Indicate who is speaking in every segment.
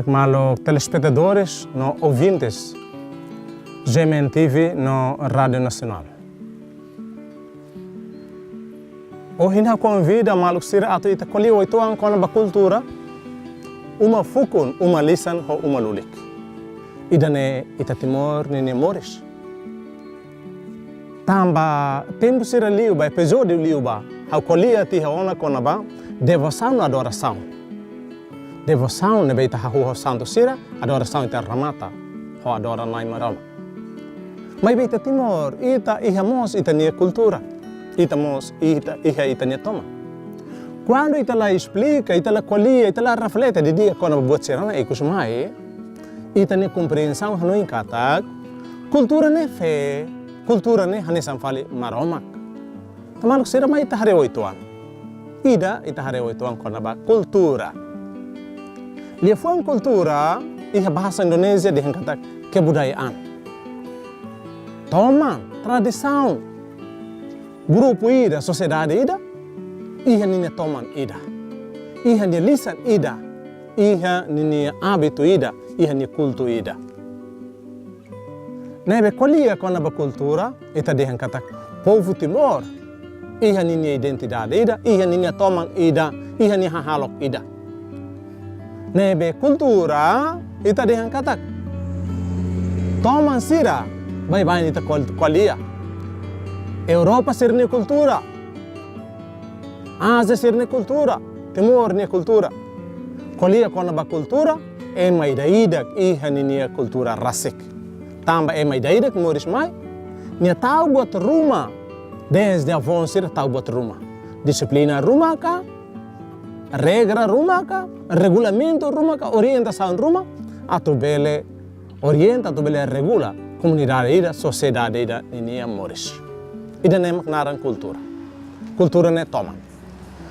Speaker 1: malo telespectadores no ouvintes GMN TV no Rádio Nacional. Hoje na convida malo sira ato ita koli oito ang kona ba kultura uma fukun uma lisan ho uma lulik. Idane ita timor ni moris. Tamba tempo sira liu ba episódio liu ba ha koli ati ha ona kona ba devoção na adoração. Devoção ne beita hahu santo sira, adoração ita ramata, ho adora nai marama. Mas beita timor, ita iha mos ita nia cultura, ita mos ita nia toma. Quando ita la explica, ita la colia, ita la reflete de dia quando buat sirana e kusmai, ita nia compreensão hanu inkatak, cultura ne fe, cultura ne hanesan fali maromak. Tamaluk sira mai ita hare oituan. Ida ita hare oituan kona ba cultura. Lia fuang kultura, iha bahasa Indonesia dihangkatak kebudayaan. Toman, tradisão. Grupo ida, sociedade ida, iha nini toman ida. Iha ni lisan ida. Iha nini hábito ida. Iha ni kultu ida. Nebe kolia kona ba kultura, ita dihangkatak povo Timor. Iha nini identidade ida. Iha nini toman ida. Iha ni hahalok ida. Nebe kultura ita dihangkatak toman sira bai ita kolia Europa sirni kultura Asia sirni kultura Timor ni kultura kolia kona ba kultura ema ida iha ni kultura rasik tamba ema ida moris mai nia tau buat rumah desde avon sira tau buat rumah disiplina rumah ka regra rumah ka, regulamento rumah ka, orientação rumah, atau bele orienta, atau bele regula comunidade ida, sociedade ida, ini moris. Ida nemak naran kultura. Kultura ne toman.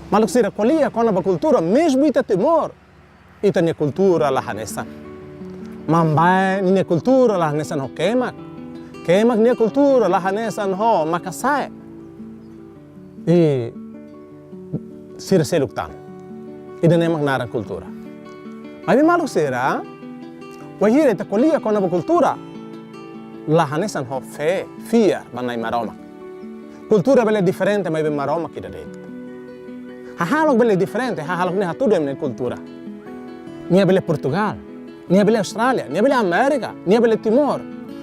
Speaker 1: Maluk sira kolia kona ba kultura, mesmo ita Timor, ita ne kultura la hanesan. Mambai ni ne kultura la hanesan ho kemak. Kemak ne kultura la hanesan ho makasai. E sira seluktan. Ida nemak naran kultura. Abi maluk sira, wahire ita kolia kona ba kultura, la hanesan ho fe, fiar, banai maroma. Kultura bele diferente, ma ibe maroma kida deit. Hahalok bele diferente, hahalok ne hatudo emne kultura. Nia bele Portugal, nia bele Australia, nia bele Amerika, nia bele Timor,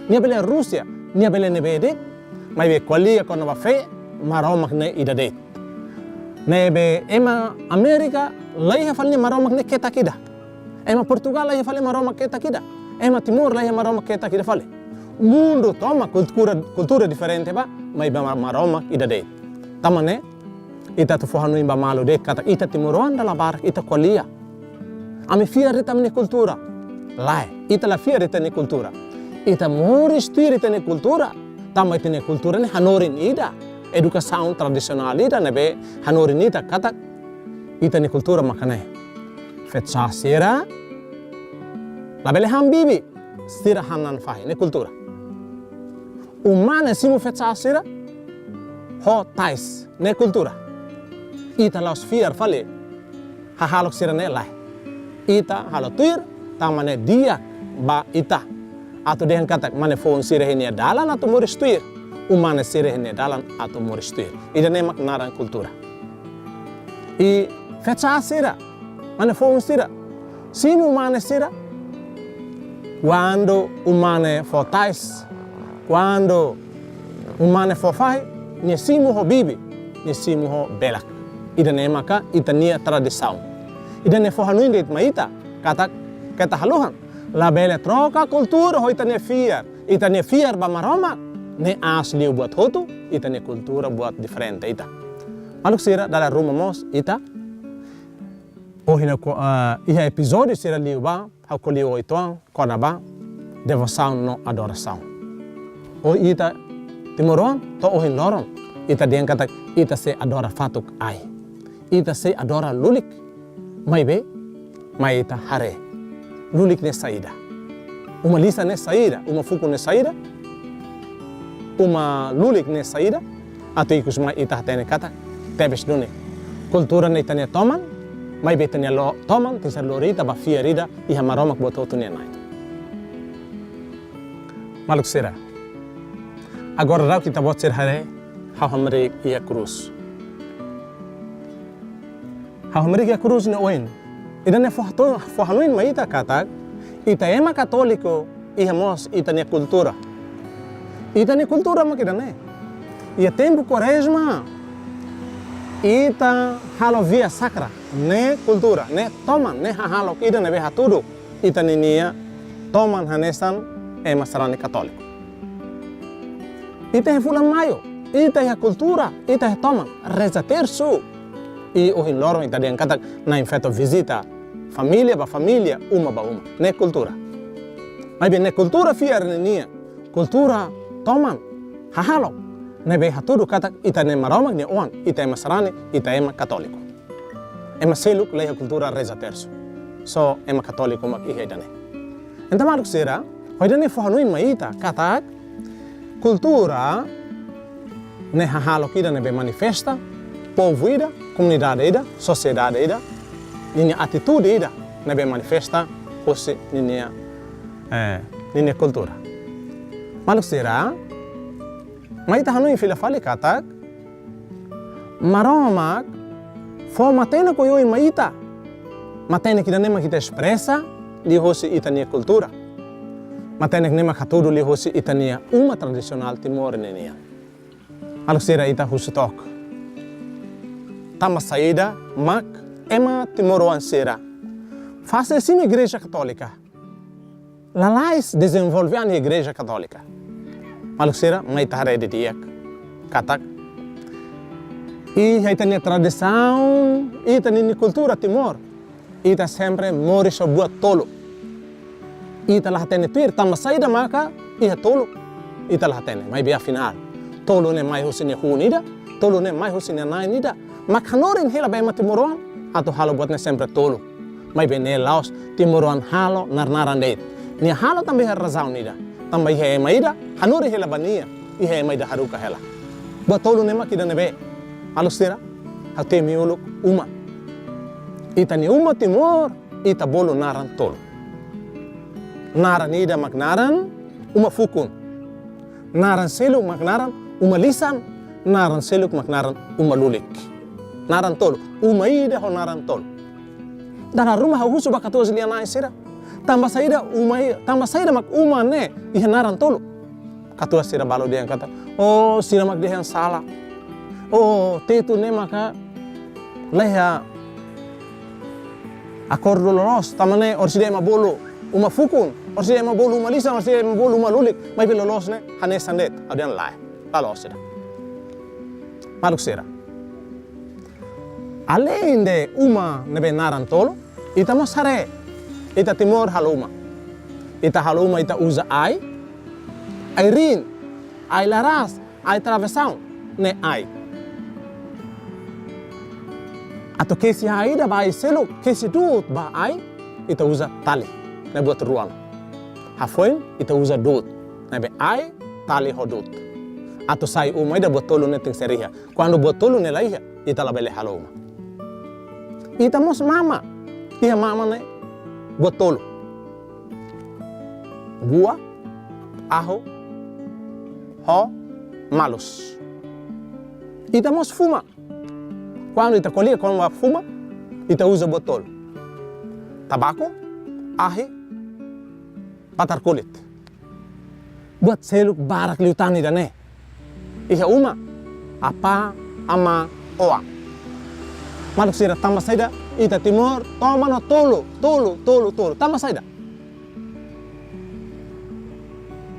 Speaker 1: nia bele Rusia, nia bele nebedit, ma ibe kolia kona ba fe, maroma ne ida deit. Nebe ema Amerika laiha falni maromak ne keta kida. Ema Portugal laiha falni maromak keta kida. Ema Timor laiha maromak keta kida fale. Mundo toma cultura diferente ba, mai ba maromak ida de. Tamane ita tu fohanu imba malu de kata ita Timoruan dala barak ita kolia. Ami fiar ita ne cultura. Lai, ita la fiar ita ne cultura. Ita moris ita ne cultura. Tama ita ne cultura ne hanorin ida. Educação tradisional ida nebe hanorin ita kata ita ni kultura makane fetsa sira labele hambibi sira hanan fahi ni kultura umane simu fetsa sira ho tais ne kultura ita laus fiar fale hahalok sira ne lai ita halo tuir tamane dia ba ita atau dengan kata mane fon sira henia dalan atau muris tuir umane sira henia dalan atau muris tuir ida nemak naran kultura i fetsa sira, mane fon sira, simu umane sira, quando umane fotais, quando umane fofai, ne simu ho bibi, ne simu ho belak. Ida ne maka ita nia tradisão. Ida ne fohanuin dit maita, kata haluhan, la bele troca kultura ho ita ne fiar ba maroma, ne asli buat hotu, ita ne kultura buat diferente ita. Maluk sira dalam rumah mos ita iha episódio sira liu ba hau ko liu ituang kona ba devoção no adoração o ita Timoruan to ohin loron ita diang kata ita se adora fatuk ai ita se adora lulik mai ita hare lulik ne saída uma lisa ne saída uma fuku ne saída uma lulik ne saída atau ikus mai ita tene kata tebes dune kultura ne tane toman Mai betania lo toman tisar lorita ba fierida iha maromak bototu nia nai. Maluk sira. Agora rau kita bot sir hare hau hamre ia cruz. Hau hamre ia cruz ne oin. Ida ne fohanuin maita katak ita ema katoliko iha mos ita ne kultura. Ita ne kultura makida ne. Ia tempo quaresma. Ita halo via sacra, ne kultura, ne toman, ne halo ida ne beha tudo. Ita ninia toman hanesan masarani katoliko. Ita he fulan mayo, ita he kultura, ita he toman, reza terço. E o loro ita diang katak na infeto visita família ba família, uma ba uma, ne kultura. Mas bem ne kultura fiar ninia, kultura toman, halo. Nebe haturu katak ita ne maromak ne oan, ita ema sarani, ita ema katoliko. Ema seluk leha kultura reza terço. So ema katoliko mak ihe dane. Enta maluk sira, hoi dane fohanuin maita katak kultura ne halo kida nebe manifesta, povo ida, comunidade ida, sociedade ida, nini atitude ida nebe manifesta hosi nini kultura. Maluk sira, maita hanui fila fali katak maromak fo matena ko yoin maita matena kita nema kita expressa li hosi itania kultura matena nema katudu li hosi itania uma tradisional timor nenia alok sira ita husutok tama saída mak ema timoroan sira faça sim igreja católica lalais desenvolve a igreja católica maluk sira mai tahare de diak katak e haitania tradição e tani cultura timor e ta sempre mori so buat tolo e ta lahatene tuir tama saída maka e tolo e ta lahatene mai bia final tolo ne mai husine hunida tolo ne mai husine nainida makanorin hela bema timoron atau halo buat ne sempre tolo mai bene laos timoron halo narnaran deit ni halo tambe razau nida tambah ihe maida hanuri hela bania ihe maida haruka hela batolu nema kida nebe alustira hatemi uluk uma itani uma timor ita bolu naran tolu naran ida magnaran uma fukun naran seluk magnaran uma lisan naran seluk magnaran uma lulik naran tolu uma ida ho naran tolu dara rumah husu bakato ziliana isira tambah saida mak uma ne ihanaran tolo katua sira balo dia kata oh sira mak dia yang salah oh tetu ne maka leha akordo lolos tamane orside ma bolo uma fukun orside ma bolo uma lisan orside ma bolo uma lulik mai be lolos ne hanes sandet adian lai lolos sira maluk sira além de uma nebe naran tolo ita mosare ita timor haluma ita usa ai rin ai laras ai travessão ne ai atau que se aida vai selo que se dut ba ai ita usa tali ne buat ruang hafoin ita usa dut ne be ai tali hodut atau sai uma ida buat tolu ne ting seriha quando buat tolu ne laiha ita labele haluma ita mos mama ia mama ne buat tolo, buah, ajo, ho, malus. Ita mos fuma. Quando ita colhe com a fuma, ita usa buat tolo. Tabaco, ahi, patar kulit. Buat seluk barak liutani dane. Iha uma, apa, ama, oa. Maluk sira tambah saida ita timor toma no tolo tambah saida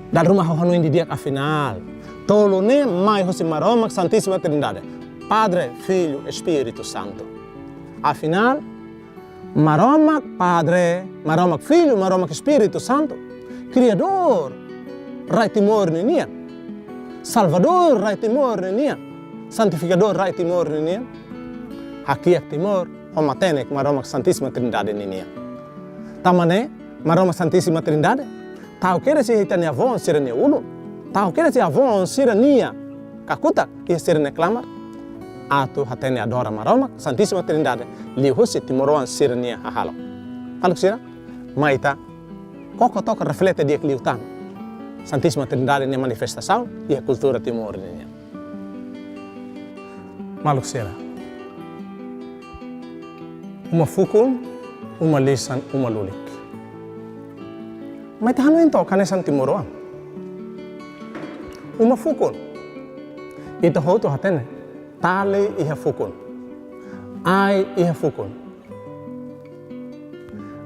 Speaker 1: dan rumah hohanuin di diak afinal tolo ne mai hosi maromak Santíssima Trindade Padre, Filho, Espírito Santo afinal maromak Padre, maromak Filho, maromak Espírito Santo Criador rai timor ninian Salvador rai timor ninian Santificador rai timor ninian Hakiak timor homatenek maromak Santíssima Trindade ninia. Tamane maromak Santíssima Trindade. Tau kere si hitania avon sirene ulu. Tau kere si avon sirenia kakuta ia sirene klamar. atu hatene adora maromak Santíssima Trindade liu husi timoroan sirania hahalo. Aluk sira maita koko toka reflete dia liu tan Santíssima Trindade ne manifestação e a cultura timorinha. Maluk sira uma fukun, uma lisan, uma lulik. Maita hanu ento kanesan timoroan. Uma fukun ita hotu hatene tale iha fukun. Ai iha fukun.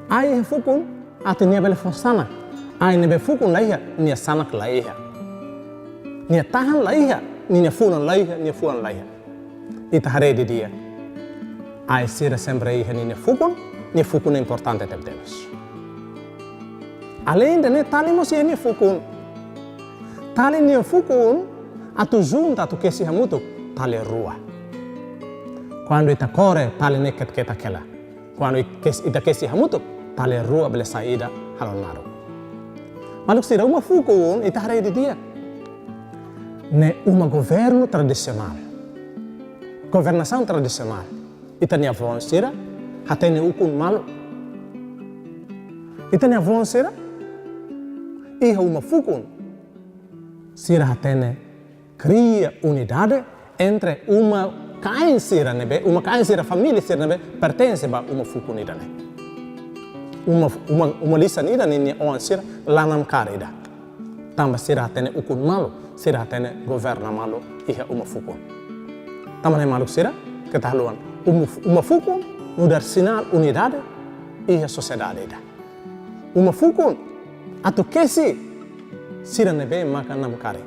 Speaker 1: Ai iha fukun atu nia bele fosana. Ai nebe fukun laiha nia sanak laiha. Nia tahan laiha, nia funan laiha, nia fuan laiha. Ita hare di dia. Ai sira sempre iha nia fukun é importante tem Deus. Além de ne tale mosi nia fukun. Tale nia fukun atu junta atu kesi hamutu tale rua. Quando ita kore tale neket keta kela. Quando ita kesi hamutu tale rua bele saída halonaru. Maluk sira uma fukun ita hare di dia. Ne uma governo tradicional. Governação tradicional. Ita nia von sira hatene ukun malu. Ita nia von sira iha uma fukun sira hatene cria unidade entre uma kain sira nebe, uma kain sira família sira nebe pertence ba uma fukun ida ne. Uma lisan ida ne on sira lanam karida. Tamba sira hatene ukun malu, sira hatene governa malu iha uma fukun. Tamba ne malu sira ketahaluan uma fukun no dar sinal unidade iha sociedade ida. Uma fukun atu kesi sira nebe maka nam kare.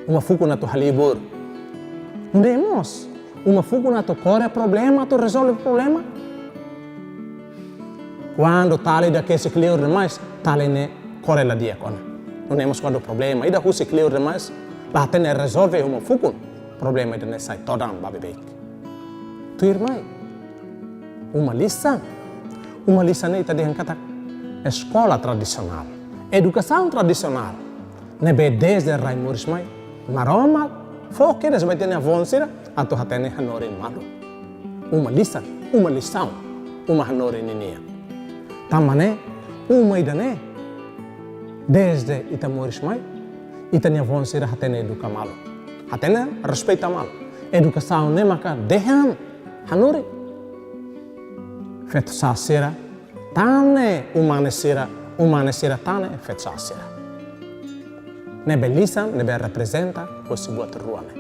Speaker 1: Uma fukun atu halibur. Ndemos. Uma fukun atu kore problema, atu resolve problema. Quando tale da kesi clear demais, tale ne kore la dia kona. Ndemos quando problema, ida husi clear demais, la tene resolve uma fukun. Problema ida ne sai todan babebek. Tu irmai. Uma lição. Uma lição ita diangkata escola tradicional. Educação tradicional. Nebe desde Raimuris mai. Maroma, foque das vai ter na vonsira, atu hatene hanorin malu. Uma lição, uma hanorin ninia. Tamane, uma idane. Desde itamoris mai, itania vonsira hatene educa malu. Hatene respeita malu. Educação ne maka dehan hanori. Fetu sasira, tane umane sira tane fetu sasira. Nebe lisan, nebe representa così buat ruane.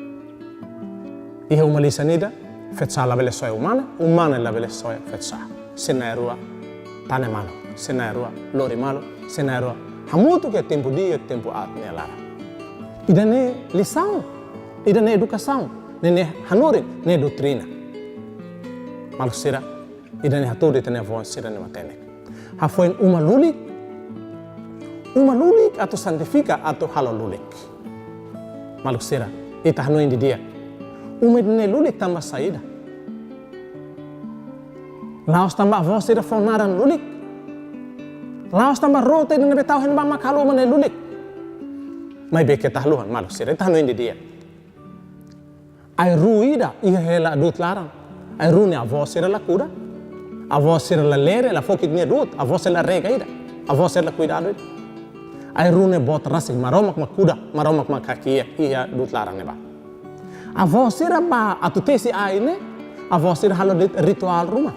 Speaker 1: Iha uma lisanida, fetsa la vele soia umana la vele soia fetsa. Sena erua, tane malo, sena erua, lori malo, sena erua. Hamutu que tempo dia, tempo at ne lara. Ida ne lição, ida ne educação, ne hanuri, ne doutrina. Malo sira, ida ne haturi tene von sira ne matene. Hafoin uma lulik atau santifica atau halo lulik. Maluk sira, ita hanuin di dia. Umidne lulik tambah saída. Laos tambah voz sira fonaran lulik. Laos tambah rote dan nebetau hen bama kalau mane lulik. Mai beke tahluhan maluk sira, ita hanuin di dia. Ai ruida iha hela dut larang. Ai rune a voz sira la cura. A voz sira la lere, la fokit nia dut, a voz sira la rega ida. A voz sira la cuidado ida. Ai rune bot rasik maromak makuda, maromak makakia ia dut larang neba. A vosira ba atu tesi aine, a vosira halo ritual rumah.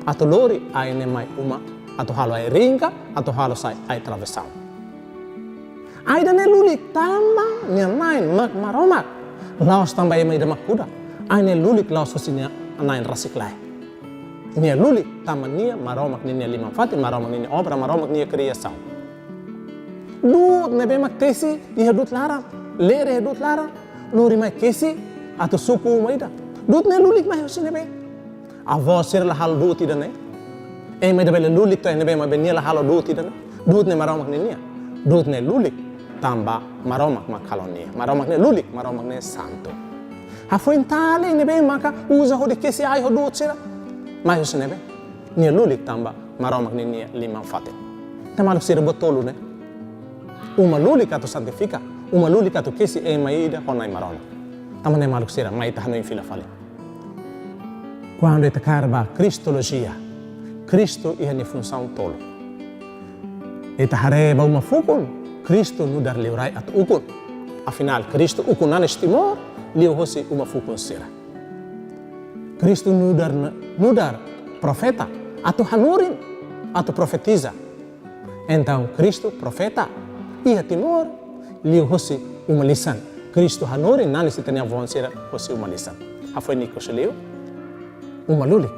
Speaker 1: Atu lori aine mai uma, atu halo ai ringa, atu halo sai ai travessão. Ai dane lulik tamba nia nain mak maromak. Laos tamba mai da makuda. Aine lulik laos sosinya nain rasik lai. Nia lulik tamba nia maromak nia lima fatin, maromak nia obra, maromak nia criação. Dut nebe mak tesi iha dut larang, lere dut larang, lori mai kesi atau suku maida. Dut ne lulik mai hosi nebe. Avos sir la hal dut idane. Mai dabele lulik to nebe ma benia la hal dut idane. Dut ne maromak nia. Dut ne lulik tamba maromak makalonia. Maromak ne lulik, maromak ne santo. Hafoin tale nebe maka usa ho de kesi ai ho dut sira. Mai hosi nebe. Nia lulik tamba maromak nia lima fatin. Tamaluk sira botolu ne. Uma lulik atau santifica, uma lulik atau kesi maida honai marona. Tamane maluk sira maita hanu fila fale. Quando ita carba cristologia, Cristo ia ni função tolo. Ita hareba uma fukun, Cristo nu dar liurai at ukun. Afinal, Cristo ukun nanes timor, liu hosi uma fukun sira. Cristo nu dar profeta, atau hanurin, atau profetiza. Então, Cristo profeta, ia timor, liu hosi uma lisan. Cristo hanurin nanes itania von sira hosi uma lisan. Afoi niko seliu, uma lulik.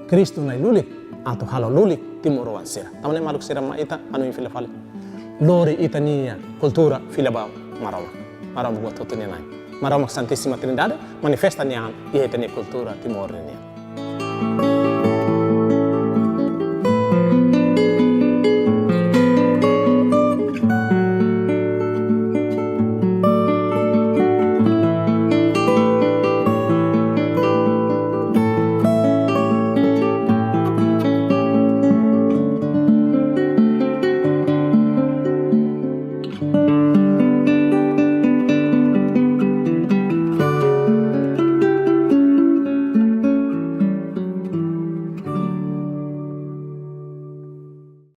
Speaker 1: Cristo nai lulik, atau halo lulik timoroan sira. Tamane maluk sira maita anu fila fale. Lori itania kultura fila bau maroma. Maroma buat tutunya nai. Maroma Santissima Trindade manifesta nian ia itania kultura timor nian.